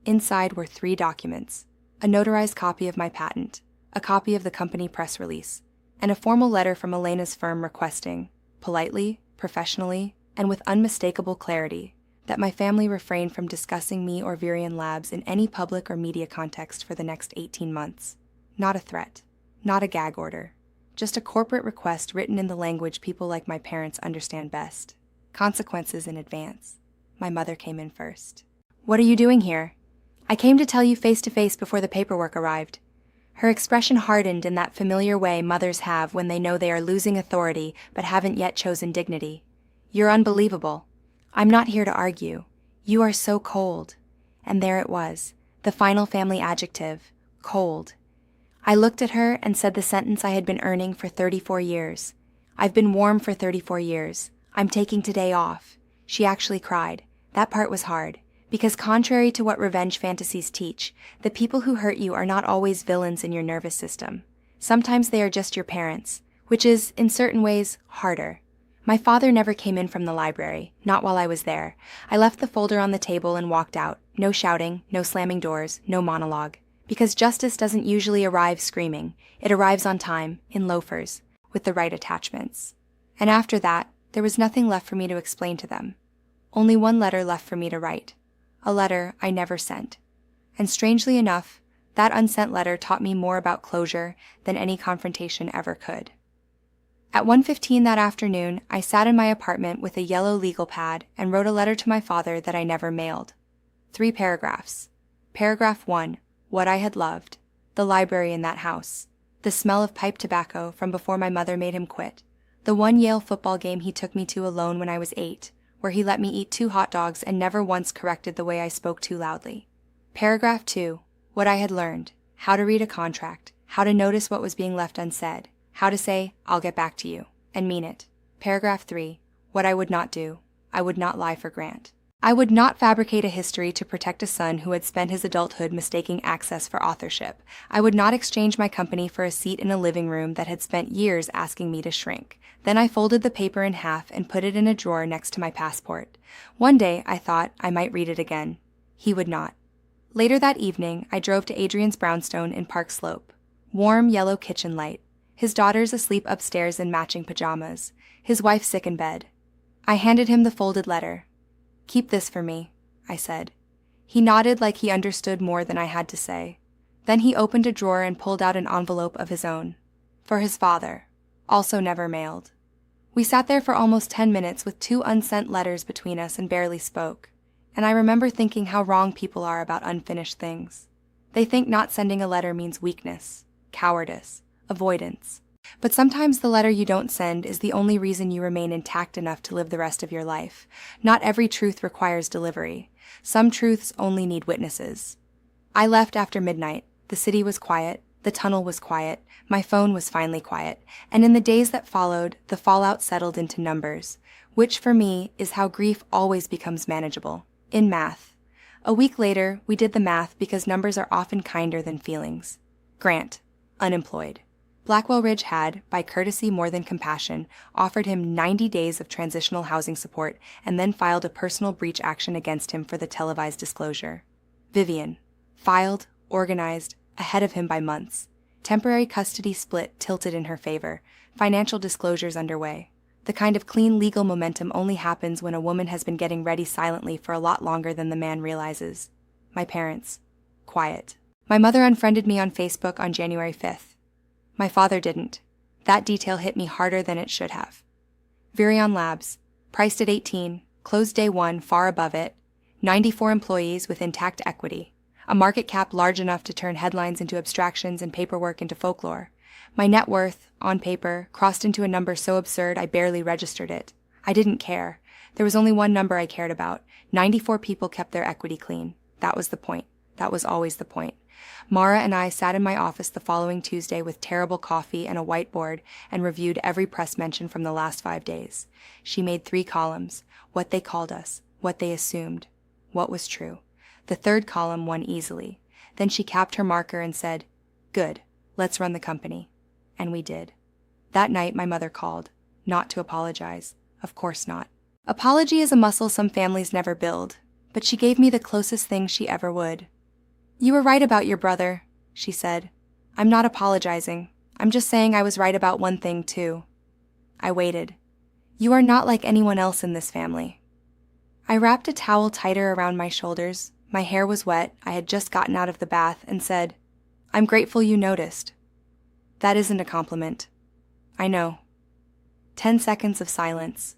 Inside were 3 documents. A notarized copy of my patent, a copy of the company press release, and a formal letter from Elena's firm requesting, politely, professionally, and with unmistakable clarity, that my family refrain from discussing me or Virion Labs in any public or media context for the next 18 months. Not a threat, not a gag order, just a corporate request written in the language people like my parents understand best. Consequences in advance. My mother came in first. "What are you doing here?" "I came to tell you face to face before the paperwork arrived." Her expression hardened in that familiar way mothers have when they know they are losing authority but haven't yet chosen dignity. "You're unbelievable." "I'm not here to argue. You are so cold." And there it was, the final family adjective, cold. I looked at her and said the sentence I had been earning for 34 years. "I've been warm for 34 years. I'm taking today off." She actually cried. That part was hard, because contrary to what revenge fantasies teach, the people who hurt you are not always villains in your nervous system. Sometimes they are just your parents, which is, in certain ways, harder. My father never came in from the library, not while I was there. I left the folder on the table and walked out. No shouting, no slamming doors, no monologue. Because justice doesn't usually arrive screaming. It arrives on time, in loafers, with the right attachments. And after that, there was nothing left for me to explain to them. Only one letter left for me to write. A letter I never sent. And strangely enough, that unsent letter taught me more about closure than any confrontation ever could. At 1:15 that afternoon, I sat in my apartment with a yellow legal pad and wrote a letter to my father that I never mailed. 3 paragraphs. Paragraph 1, what I had loved, the library in that house, the smell of pipe tobacco from before my mother made him quit, the one Yale football game he took me to alone when I was 8, where he let me eat 2 hot dogs and never once corrected the way I spoke too loudly. Paragraph 2, what I had learned, how to read a contract, how to notice what was being left unsaid, how to say, "I'll get back to you," and mean it. Paragraph 3, what I would not do, I would not lie for Grant. I would not fabricate a history to protect a son who had spent his adulthood mistaking access for authorship. I would not exchange my company for a seat in a living room that had spent years asking me to shrink. Then I folded the paper in half and put it in a drawer next to my passport. One day, I thought, I might read it again. He would not. Later that evening, I drove to Adrian's brownstone in Park Slope. Warm, yellow kitchen light. His daughters asleep upstairs in matching pajamas. His wife sick in bed. I handed him the folded letter. "Keep this for me," I said. He nodded like he understood more than I had to say. Then he opened a drawer and pulled out an envelope of his own. For his father. Also never mailed. We sat there for almost 10 minutes with 2 unsent letters between us and barely spoke. And I remember thinking how wrong people are about unfinished things. They think not sending a letter means weakness, cowardice, avoidance. But sometimes the letter you don't send is the only reason you remain intact enough to live the rest of your life. Not every truth requires delivery. Some truths only need witnesses. I left after midnight. The city was quiet. The tunnel was quiet. My phone was finally quiet. And in the days that followed, the fallout settled into numbers, which for me is how grief always becomes manageable. In math. A week later, we did the math because numbers are often kinder than feelings. Grant. Unemployed. Blackwell Ridge had, by courtesy more than compassion, offered him 90 days of transitional housing support and then filed a personal breach action against him for the televised disclosure. Vivian. Filed, organized, ahead of him by months. Temporary custody split tilted in her favor. Financial disclosures underway. The kind of clean legal momentum only happens when a woman has been getting ready silently for a lot longer than the man realizes. My parents. Quiet. My mother unfriended me on Facebook on January 5th. My father didn't. That detail hit me harder than it should have. Virion Labs. Priced at 18, closed day 1 far above it, 94 employees with intact equity, a market cap large enough to turn headlines into abstractions and paperwork into folklore. My net worth, on paper, crossed into a number so absurd I barely registered it. I didn't care. There was only one number I cared about. 94 people kept their equity clean. That was the point. That was always the point. Mara and I sat in my office the following Tuesday with terrible coffee and a whiteboard and reviewed every press mention from the last 5 days. She made 3 columns: what they called us, what they assumed, what was true. The 3rd column won easily. Then she capped her marker and said, "Good, let's run the company." And we did. That night my mother called, not to apologize. Of course not. Apology is a muscle some families never build, but she gave me the closest thing she ever would. "You were right about your brother," she said. "I'm not apologizing. I'm just saying I was right about one thing, too." I waited. "You are not like anyone else in this family." I wrapped a towel tighter around my shoulders. My hair was wet. I had just gotten out of the bath and said, "I'm grateful you noticed." That isn't a compliment. I know. 10 seconds of silence.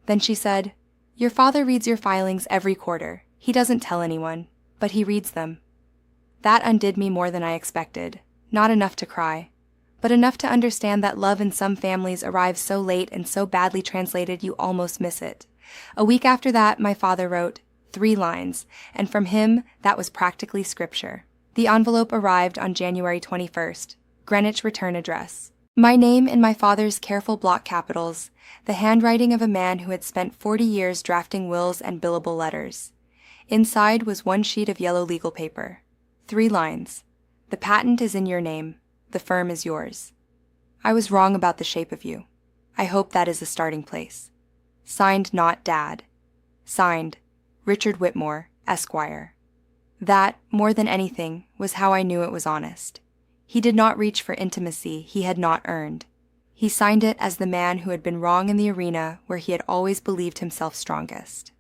Then she said, "Your father reads your filings every quarter. He doesn't tell anyone, but he reads them." That undid me more than I expected. Not enough to cry, but enough to understand that love in some families arrives so late and so badly translated you almost miss it. A week after that, my father wrote 3 lines, and from him, that was practically scripture. The envelope arrived on January 21st, Greenwich return address. My name in my father's careful block capitals, the handwriting of a man who had spent 40 years drafting wills and billable letters. Inside was 1 sheet of yellow legal paper. 3 lines. The patent is in your name. The firm is yours. I was wrong about the shape of you. I hope that is a starting place. Signed, not Dad. Signed, Richard Whitmore, Esquire. That, more than anything, was how I knew it was honest. He did not reach for intimacy he had not earned. He signed it as the man who had been wrong in the arena where he had always believed himself strongest.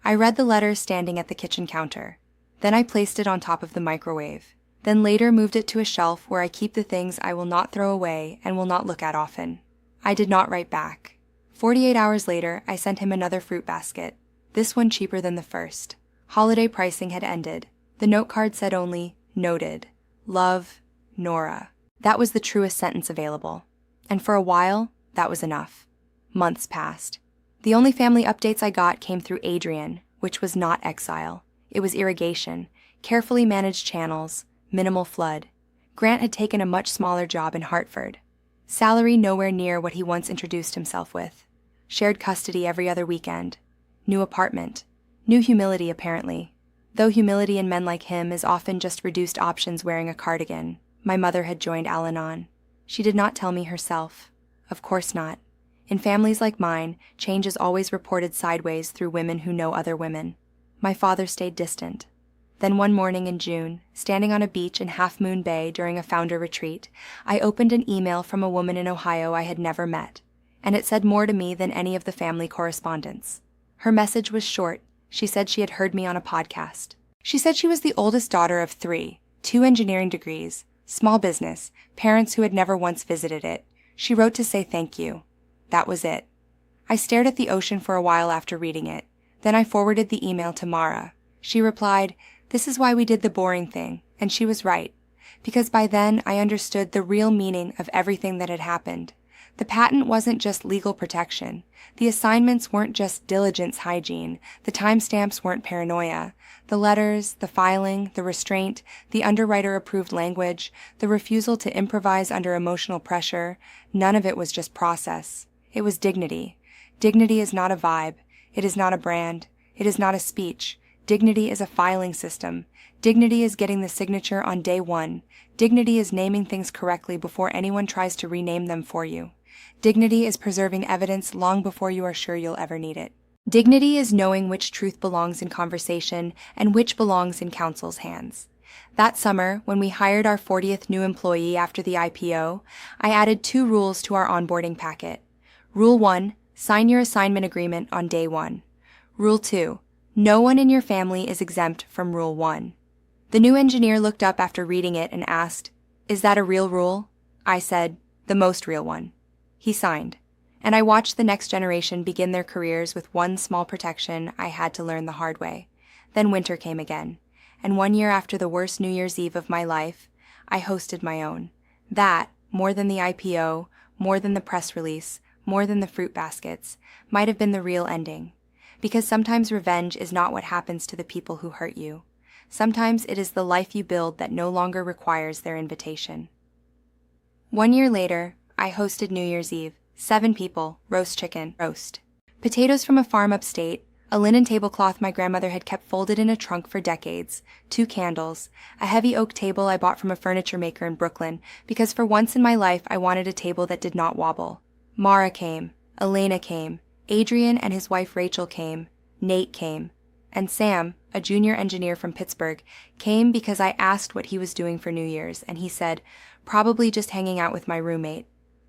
I read the letter standing at the kitchen counter. Then I placed it on top of the microwave. Then later moved it to a shelf where I keep the things I will not throw away and will not look at often. I did not write back. 48 hours later, I sent him another fruit basket, this one cheaper than the first. Holiday pricing had ended. The note card said only, "Noted. Love, Nora." That was the truest sentence available. And for a while, that was enough. Months passed. The only family updates I got came through Adrian, which was not exile. It was irrigation, carefully managed channels, minimal flood. Grant had taken a much smaller job in Hartford. Salary nowhere near what he once introduced himself with. Shared custody every other weekend. New apartment. New humility, apparently. Though humility in men like him is often just reduced options wearing a cardigan, my mother had joined Al-Anon. She did not tell me herself. Of course not. In families like mine, change is always reported sideways through women who know other women. My father stayed distant. Then one morning in June, standing on a beach in Half Moon Bay during a founder retreat, I opened an email from a woman in Ohio I had never met, and it said more to me than any of the family correspondence. Her message was short. She said she had heard me on a podcast. She said she was the oldest daughter of 3, 2 engineering degrees, small business, parents who had never once visited it. She wrote to say thank you. That was it. I stared at the ocean for a while after reading it. Then I forwarded the email to Mara. She replied, "This is why we did the boring thing," and she was right, because by then I understood the real meaning of everything that had happened. The patent wasn't just legal protection. The assignments weren't just diligence hygiene. The timestamps weren't paranoia. The letters, the filing, the restraint, the underwriter-approved language, the refusal to improvise under emotional pressure, none of it was just process. It was dignity. Dignity is not a vibe. It is not a brand. It is not a speech. Dignity is a filing system. Dignity is getting the signature on day 1. Dignity is naming things correctly before anyone tries to rename them for you. Dignity is preserving evidence long before you are sure you'll ever need it. Dignity is knowing which truth belongs in conversation and which belongs in counsel's hands. That summer, when we hired our 40th new employee after the IPO, I added 2 rules to our onboarding packet. Rule 1, sign your assignment agreement on day 1. Rule 2, no one in your family is exempt from Rule 1. The new engineer looked up after reading it and asked, "Is that a real rule?" I said, "The most real one." He signed, and I watched the next generation begin their careers with one small protection I had to learn the hard way. Then winter came again, and 1 year after the worst New Year's Eve of my life, I hosted my own. That, more than the IPO, more than the press release, more than the fruit baskets, might have been the real ending. Because sometimes revenge is not what happens to the people who hurt you. Sometimes it is the life you build that no longer requires their invitation. 1 year later, I hosted New Year's Eve. 7 people, roast chicken, roast. Potatoes from a farm upstate, a linen tablecloth my grandmother had kept folded in a trunk for decades, 2 candles, a heavy oak table I bought from a furniture maker in Brooklyn, because for once in my life I wanted a table that did not wobble. Mara came, Elena came, Adrian and his wife Rachel came, Nate came, and Sam, a junior engineer from Pittsburgh, came because I asked what he was doing for New Year's, and he said, "Probably just hanging out with my roommate."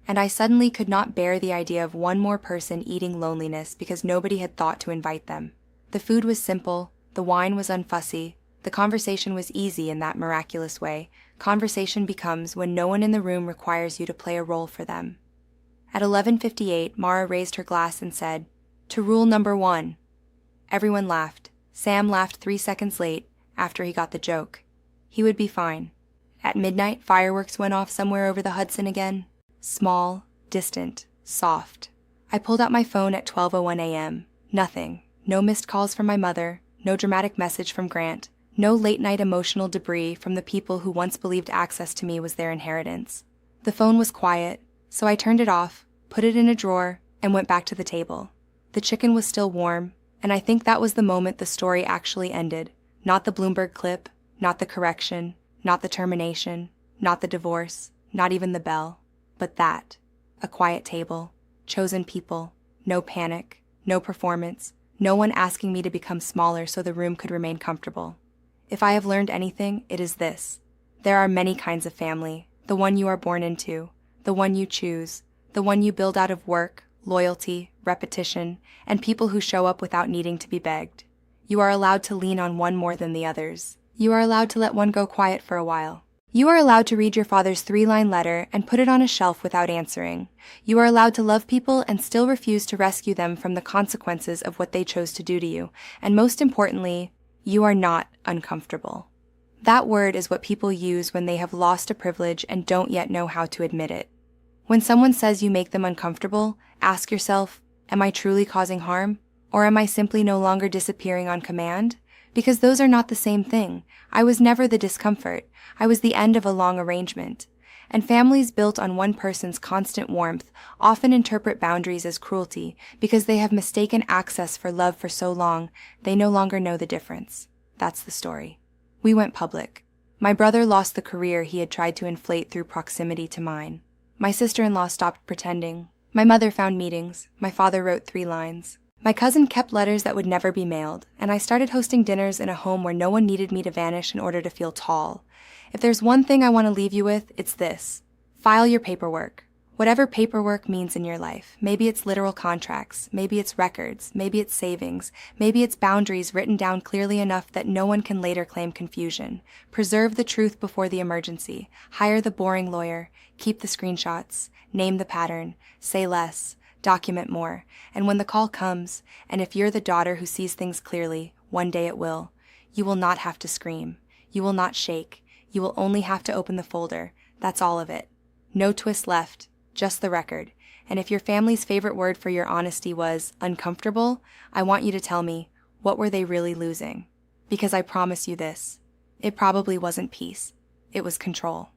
And I suddenly could not bear the idea of one more person eating loneliness because nobody had thought to invite them. The food was simple, the wine was unfussy, the conversation was easy in that miraculous way conversation becomes when no one in the room requires you to play a role for them. At 11:58, Mara raised her glass and said, To rule number 1. Everyone laughed. Sam laughed 3 seconds late after he got the joke. He would be fine. At midnight, fireworks went off somewhere over the Hudson again. Small, distant, soft. I pulled out my phone at 12:01 a.m. Nothing. No missed calls from my mother. No dramatic message from Grant. No late-night emotional debris from the people who once believed access to me was their inheritance. The phone was quiet, so I turned it off, put it in a drawer, and went back to the table. The chicken was still warm, and I think that was the moment the story actually ended. Not the Bloomberg clip, not the correction, not the termination, not the divorce, not even the bell, but that. A quiet table, chosen people, no panic, no performance, no one asking me to become smaller so the room could remain comfortable. If I have learned anything, it is this. There are many kinds of family. The one you are born into, the one you choose, the one you build out of work, loyalty, repetition, and people who show up without needing to be begged. You are allowed to lean on one more than the others. You are allowed to let one go quiet for a while. You are allowed to read your father's 3-line letter and put it on a shelf without answering. You are allowed to love people and still refuse to rescue them from the consequences of what they chose to do to you. And most importantly, you are not uncomfortable. That word is what people use when they have lost a privilege and don't yet know how to admit it. When someone says you make them uncomfortable, ask yourself, am I truly causing harm? Or am I simply no longer disappearing on command? Because those are not the same thing. I was never the discomfort. I was the end of a long arrangement. And families built on one person's constant warmth often interpret boundaries as cruelty because they have mistaken access for love for so long, they no longer know the difference. That's the story. We went public. My brother lost the career he had tried to inflate through proximity to mine. My sister-in-law stopped pretending. My mother found meetings. My father wrote 3 lines. My cousin kept letters that would never be mailed, and I started hosting dinners in a home where no one needed me to vanish in order to feel tall. If there's one thing I want to leave you with, it's this. File your paperwork. Whatever paperwork means in your life. Maybe it's literal contracts. Maybe it's records. Maybe it's savings. Maybe it's boundaries written down clearly enough that no one can later claim confusion. Preserve the truth before the emergency. Hire the boring lawyer. Keep the screenshots. Name the pattern. Say less. Document more. And when the call comes, and if you're the daughter who sees things clearly, one day it will, you will not have to scream. You will not shake. You will only have to open the folder. That's all of it. No twist left, just the record. And if your family's favorite word for your honesty was uncomfortable, I want you to tell me, what were they really losing? Because I promise you this, it probably wasn't peace. It was control.